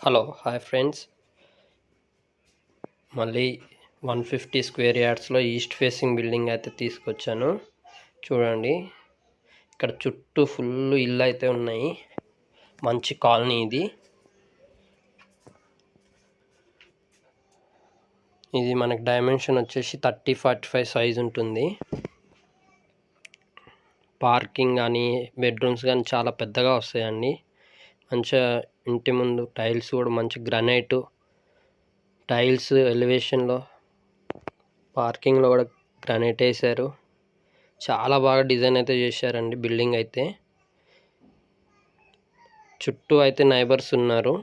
Hello hi friends. మళ్ళీ 150 square యార్డ్స్లో east facing building అయితే తీసుకొచ్చాను. చూడండి, ఇక్కడ చుట్టూ ఫుల్ ఇల్లు అయితే ఉన్నాయి. మంచి కాలనీ ఇది. ఇది మనకి డైమెన్షన్ వచ్చేసి 30-45 సైజ్ ఉంటుంది. పార్కింగ్ కానీ బెడ్రూమ్స్ కానీ చాలా పెద్దగా వస్తాయండి. మంచిగా ఇంటి ముందు టైల్స్ కూడా మంచి గ్రానైట్ టైల్స్, ఎలివేషన్లో పార్కింగ్లో కూడా గ్రానైట్ వేశారు. చాలా బాగా డిజైన్ అయితే చేశారండి బిల్డింగ్ అయితే. చుట్టూ అయితే నైబర్స్ ఉన్నారు.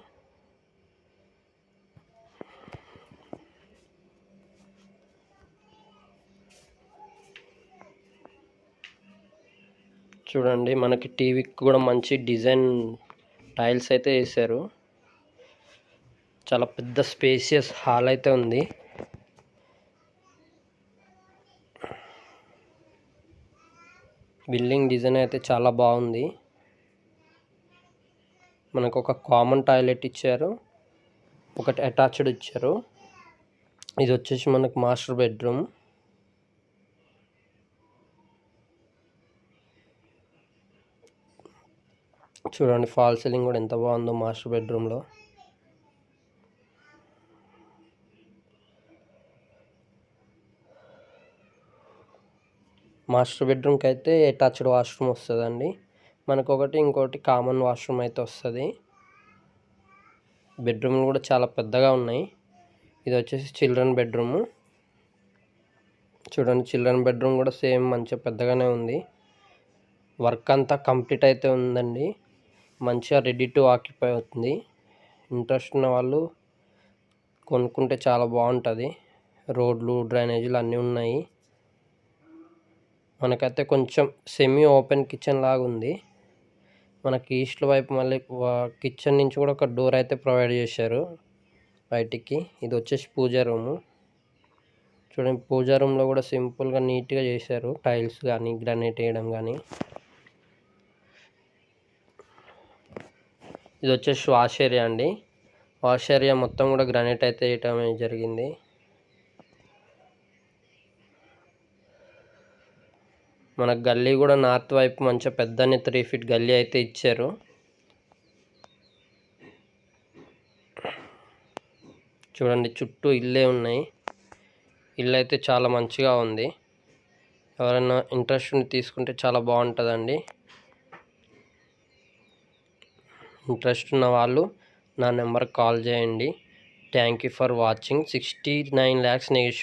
చూడండి, మనకి టీవీకి కూడా మంచి డిజైన్ టైల్స్ అయితే వేశారు. చాలా పెద్ద స్పేసియస్ హాల్ అయితే ఉంది. బిల్డింగ్ డిజైన్ అయితే చాలా బాగుంది. మనకు ఒక కామన్ టాయిలెట్ ఇచ్చారు, ఒకటి అటాచ్డ్ ఇచ్చారు. ఇది వచ్చేసి మనకు మాస్టర్ బెడ్రూమ్. చూడండి, ఫాల్ సీలింగ్ కూడా ఎంత బాగుందో మాస్టర్ బెడ్రూమ్లో. మాస్టర్ బెడ్రూమ్కి అయితే అటాచ్డ్ వాష్రూమ్ వస్తుందండి. మనకు ఇంకోటి కామన్ వాష్రూమ్ అయితే వస్తుంది. బెడ్రూమ్లు కూడా చాలా పెద్దగా ఉన్నాయి. ఇది వచ్చేసి చిల్డ్రన్ బెడ్రూమ్. చూడండి, చిల్డ్రన్ బెడ్రూమ్ కూడా సేమ్ మంచిగా పెద్దగానే ఉంది. వర్క్ అంతా కంప్లీట్ అయితే ఉందండి. మంచిగా రెడీ టు ఆక్యుపై అవుతుంది. ఇంట్రెస్ట్ ఉన్న వాళ్ళు కొనుక్కుంటే చాలా బాగుంటుంది. రోడ్లు, డ్రైనేజీలు అన్నీ ఉన్నాయి. మనకైతే కొంచెం సెమీ ఓపెన్ కిచెన్ లాగా ఉంది. మనకి ఈస్ట్ వైపు మళ్ళీ కిచెన్ నుంచి కూడా ఒక డోర్ అయితే ప్రొవైడ్ చేశారు బయటికి. ఇది వచ్చేసి పూజా రూము. చూడండి, పూజా రూమ్లో కూడా సింపుల్గా నీట్గా చేశారు. టైల్స్ కానీ గ్రానైట్ వేయడం కానీ. ఇది వచ్చేసి వాష్ ఏరియా అండి. వాష్ ఏరియా మొత్తం కూడా గ్రానైట్ అయితే వేయటం జరిగింది. మన గల్లీ కూడా నార్త్ వైపు మంచిగా పెద్దని 3 feet గల్లీ అయితే ఇచ్చారు. చూడండి, చుట్టూ ఇల్లే ఉన్నాయి. ఇల్లు అయితే చాలా మంచిగా ఉంది. ఎవరైనా ఇంట్రెస్ట్ ఉండి తీసుకుంటే చాలా బాగుంటుందండి. ఇంట్రెస్ట్ ఉన్న వాళ్ళు నా నెంబర్కి కాల్ చేయండి. Thank you for watching. 69 lakhs negotiable.